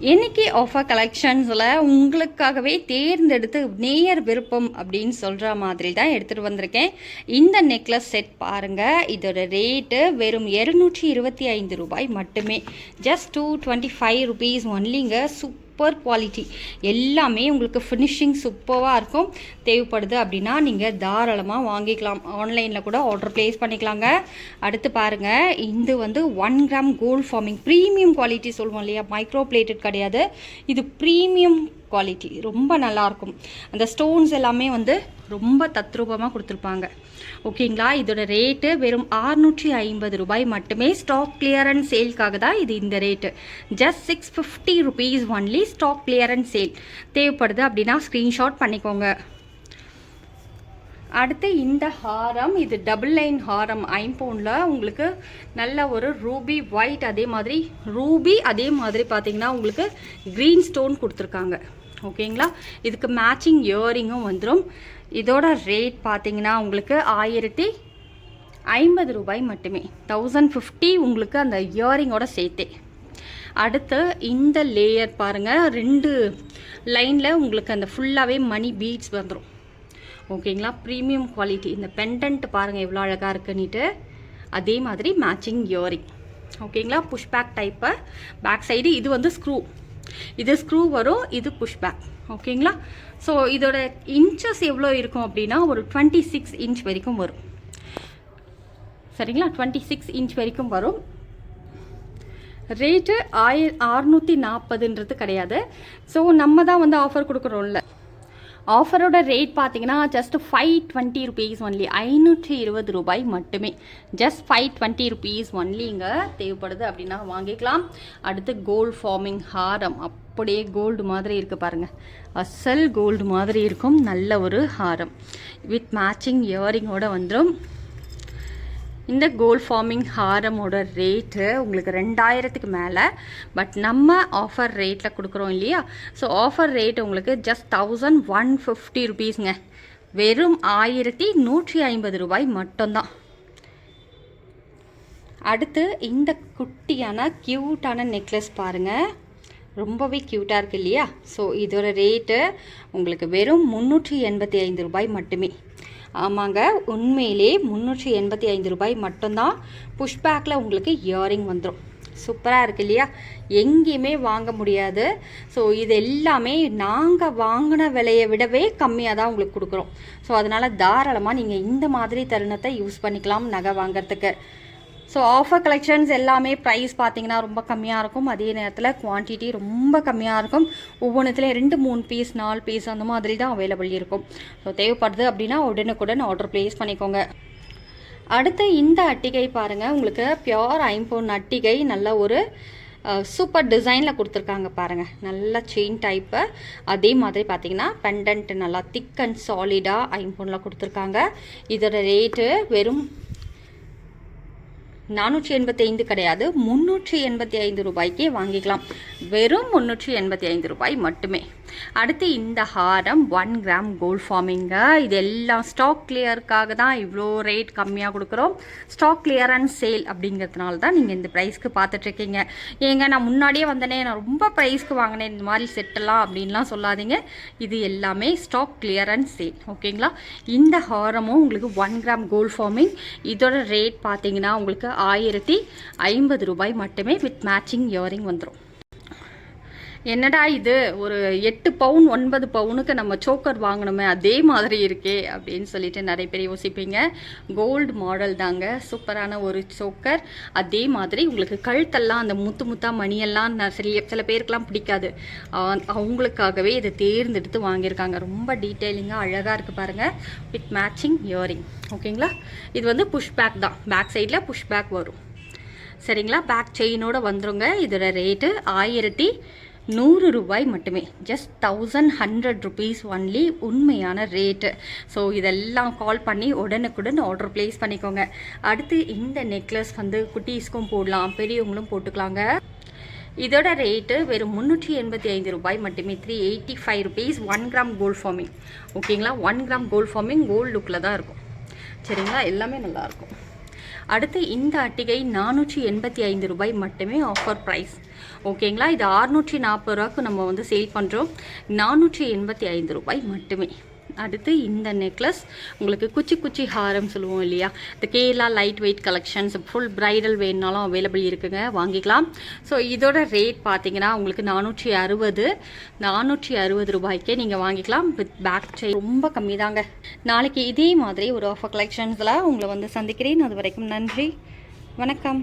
இன்றைக்கி ஆஃபர் கலெக்ஷன்ஸில் உங்களுக்காகவே தேர்ந்தெடுத்து நேயர் விருப்பம் அப்படின்னு சொல்கிற மாதிரி தான் எடுத்துகிட்டு வந்திருக்கேன். இந்த நெக்லஸ் செட் பாருங்கள், இதோட ரேட்டு வெறும் 225 ரூபாய் மட்டுமே. ஜஸ்ட் 225 ருபீஸ் ஒன்லிங்க. சூப்பர் குவாலிட்டி, எல்லாமே உங்களுக்கு ஃபினிஷிங் சூப்பராக இருக்கும். தேவைப்படுது அப்படின்னா நீங்கள் தாராளமாக வாங்கிக்கலாம். ஆன்லைனில் கூட ஆர்டர் ப்ளேஸ் பண்ணிக்கலாங்க. அடுத்து பாருங்கள், இது வந்து 1 gram gold forming premium quality சொல்லுவோம் இல்லையா, மைக்ரோ பிளேட்டட் கிடையாது, இது ப்ரீமியம் குவாலிட்டி, ரொம்ப நல்லாயிருக்கும். அந்த ஸ்டோன்ஸ் எல்லாமே வந்து ரொம்ப தத்ரூபமாக கொடுத்துருப்பாங்க. ஓகேங்களா, இதோட ரேட்டு வெறும் 650 ரூபாய் மட்டுமே. ஸ்டாக் கிளியரன்ஸ் சேல்க்காக தான் இது இந்த rate. Just 650 rupees only. Stock clearance sale. தேவைப்படுது அப்படின்னா ஸ்க்ரீன்ஷாட் பண்ணிக்கோங்க. அடுத்து இந்த ஹாரம், இது டபுள் லைன் ஹாரம், ஐம்பவுண்டில் உங்களுக்கு நல்ல ஒரு ரூபி ஒயிட், அதே மாதிரி ரூபி, அதே மாதிரி பார்த்தீங்கன்னா உங்களுக்கு க்ரீன் ஸ்டோன் கொடுத்துருக்காங்க. ஓகேங்களா, இதுக்கு மேட்சிங் இயரிங்கும் வந்துடும். இதோட ரேட் பார்த்தீங்கன்னா உங்களுக்கு 1050 ரூபாய் மட்டுமே. 1050 உங்களுக்கு அந்த இயரிங்கோட சேர்த்தே. அடுத்து இந்த லேயர் பாருங்கள், 2 லைனில் உங்களுக்கு அந்த ஃபுல்லாகவே மணி பீட்ஸ் வந்துடும். ஓகேங்களா, ப்ரீமியம் குவாலிட்டி. இந்த பெண்டன்ட் பாருங்கள் எவ்வளோ அழகாக இருக்குன்னுட்டு. அதே மாதிரி மேட்சிங் இயரிங். ஓகேங்களா, புஷ்பேக் டைப்பு. பேக் சைடு இது வந்து ஸ்க்ரூ, இது ஸ்க்ரூ வரும், இது புஷ்பேக். ஓகேங்களா, ஸோ இதோட இன்ச்சஸ் எவ்வளோ இருக்கும் அப்படின்னா ஒரு 26 இன்ச் வரைக்கும் வரும். சரிங்களா, 26 இன்ச் வரைக்கும் வரும். ரேட்டு 640ன்றது கிடையாது. ஸோ நம்ம தான் வந்து ஆஃபர் கொடுக்குறோம்ல. ஆஃபரோட ரேட் பார்த்தீங்கன்னா ஜஸ்ட் 520 ருபீஸ் ஒன்லி. 520 ரூபாய் மட்டுமே. ஜஸ்ட் 520 ருபீஸ் ஒன்லிங்க. தேவைப்படுது அப்படின்னா வாங்கிக்கலாம். அடுத்து கோல்டு ஃபார்மிங் ஹாரம், அப்படியே கோல்டு மாதிரி இருக்குது பாருங்கள், அசல் கோல்டு மாதிரி இருக்கும். நல்ல ஒரு ஹாரம் வித் மேட்சிங் இயரிங்கோட வந்துடும். இந்த கோல்ட் ஃபார்மிங் ஹாரமோட ரேட்டு உங்களுக்கு 2000க்கு மேலே. பட் நம்ம ஆஃபர் ரேட்டில் கொடுக்குறோம் இல்லையா, ஸோ ஆஃபர் ரேட் உங்களுக்கு ஜஸ்ட் 1150 ருபீஸுங்க. வெறும் 1150 ரூபாய் மட்டும்தான். அடுத்து இந்த குட்டியான க்யூட்டான நெக்லஸ் பாருங்கள், ரொம்பவே க்யூட்டாக இருக்குது இல்லையா. ஸோ இதோட ரேட்டு உங்களுக்கு வெறும் 385 ரூபாய் மட்டுமே. ஆமாங்க, உண்மையிலே 385 ரூபாய் மட்டும்தான். புஷ்பேக்கில் உங்களுக்கு இயரிங் வந்துடும். சூப்பராக இருக்குது இல்லையா, எங்கேயுமே வாங்க முடியாது. ஸோ இது எல்லாமே நாங்கள் வாங்கின விலையை விடவே கம்மியாக தான் உங்களுக்கு கொடுக்குறோம். ஸோ அதனால் தாராளமாக நீங்கள் இந்த மாதிரி தருணத்தை யூஸ் பண்ணிக்கலாம் நகை வாங்கிறதுக்கு. ஸோ ஆஃபர் கலெக்ஷன்ஸ் எல்லாமே ப்ரைஸ் பார்த்தீங்கன்னா ரொம்ப கம்மியாக இருக்கும். அதே நேரத்தில் குவான்டிட்டி ரொம்ப கம்மியாக இருக்கும். ஒவ்வொன்றுத்துலேயும் 2-3 பீஸ் 4 பீஸ் அந்த மாதிரி தான் அவைலபிள் இருக்கும். ஸோ தேவைப்படுது அப்படின்னா உடனுக்குடன் ஆர்டர் ப்ளேஸ் பண்ணிக்கோங்க. அடுத்து இந்த அட்டிகை பாருங்கள், உங்களுக்கு பியோர் ஐம்பொன் அட்டிகை, நல்ல ஒரு சூப்பர் டிசைனில் கொடுத்துருக்காங்க பாருங்கள். நல்ல செயின் டைப்பு. அதே மாதிரி பார்த்தீங்கன்னா பெண்டன்ட் நல்லா திக் அண்ட் சாலிடாக ஐம்பொனில் கொடுத்துருக்காங்க. இதோட ரேட்டு வெறும் 485 கிடையாது, 385 ரூபாய்க்கே வாங்கிக்கலாம். வெறும் 385 ரூபாய் மட்டுமே. அடுத்து இந்த ஹாரம் 1 கிராம் கோல்ட் ஃபார்மிங்க. இது எல்லாம் ஸ்டாக் கிளியருக்காக தான் இவ்வளோ ரேட் கம்மியாக கொடுக்குறோம். ஸ்டாக் கிளியரன்ஸ் சேல் அப்படிங்கிறதுனால தான் நீங்கள் இந்த ப்ரைஸ்க்கு பார்த்துட்ருக்கீங்க. ஏங்க நான் முன்னாடியே வந்தனே, நான் ரொம்ப ப்ரைஸ்க்கு வாங்கினேன் இந்த மாதிரி செட்டெல்லாம் அப்படின்லாம் சொல்லாதீங்க. இது எல்லாமே ஸ்டாக் கிளியரன்ஸ் சேல். ஓகேங்களா, இந்த ஹாரமும் உங்களுக்கு 1 கிராம் கோல்ட் ஃபார்மிங். இதோட ரேட் பார்த்தீங்கன்னா உங்களுக்கு 1050 ரூபாய் மட்டுமே வித் மேட்சிங் இயரிங் வந்துடும். என்னடா இது, ஒரு 8 பவுன் 9 பவுனுக்கு நம்ம சோக்கர் வாங்கணுமே, அதே மாதிரி இருக்கே அப்படின்னு சொல்லிட்டு நிறைய பேர் யோசிப்பீங்க. கோல்டு மாடல் தாங்க, சூப்பரான ஒரு சோக்கர். அதே மாதிரி உங்களுக்கு கழுத்தெல்லாம் அந்த முத்து முத்தா மணியெல்லாம் சில பேருக்கெல்லாம் பிடிக்காது. அவங்களுக்காகவே இதை தேர்ந்தெடுத்து வாங்கியிருக்காங்க. ரொம்ப டீட்டெயிலிங்காக அழகாக இருக்குது பாருங்கள், வித் மேட்சிங் இயரிங். ஓகேங்களா, இது வந்து புஷ் பேக் தான், பேக் சைடில் புஷ் பேக் வரும். சரிங்களா, பேக் செயினோட வந்துருங்க. இதோட ரேட்டு 1100 ரூபாய் மட்டுமே. Just 1100 rupees only. உண்மையான ரேட்டு. ஸோ இதெல்லாம் கால் பண்ணி உடனுக்குடன் ஆர்டர் ப்ளேஸ் பண்ணிக்கோங்க. அடுத்து இந்த நெக்லஸ் வந்து குட்டீஸ்க்கும் போடலாம், பெரியவங்களும் போட்டுக்கலாங்க. இதோட ரேட்டு வெறும் 385 ரூபாய் மட்டுமே. 385 ருபீஸ். 1 gram gold farming. ஓகேங்களா, 1 கிராம் கோல்ட் ஃபார்மிங் கோல்டு லுக்கில் தான் இருக்கும். சரிங்களா, எல்லாமே நல்லாயிருக்கும். அடுத்து இந்த அட்டிகை 485 ரூபாய் மட்டுமே ஆஃபர் ப்ரைஸ். ஓகேங்களா, இது 640 ரூபாய்க்கு நம்ம வந்து சேல் பண்ணுறோம். 485 ரூபாய் மட்டுமே. அடுத்து இந்த நெக்லஸ் உங்களுக்கு குச்சி குச்சி ஹாரம் சொல்லுவோம் இல்லையா, இந்த Kerala light weight collections full bridal வேணுனாலும் அவைலபிள் இருக்குங்க, வாங்கிக்கலாம். ஸோ இதோட ரேட் பார்த்தீங்கன்னா உங்களுக்கு 460 ரூபாய்க்கே நீங்கள் வாங்கிக்கலாம். வித் பேக் செயின் ரொம்ப கம்மி தாங்க. நாளைக்கு இதே மாதிரி ஒரு ஆஃபர் கலெக்ஷன்ஸில் உங்களை வந்து சந்திக்கிறேன். அது வரைக்கும் நன்றி, வணக்கம்.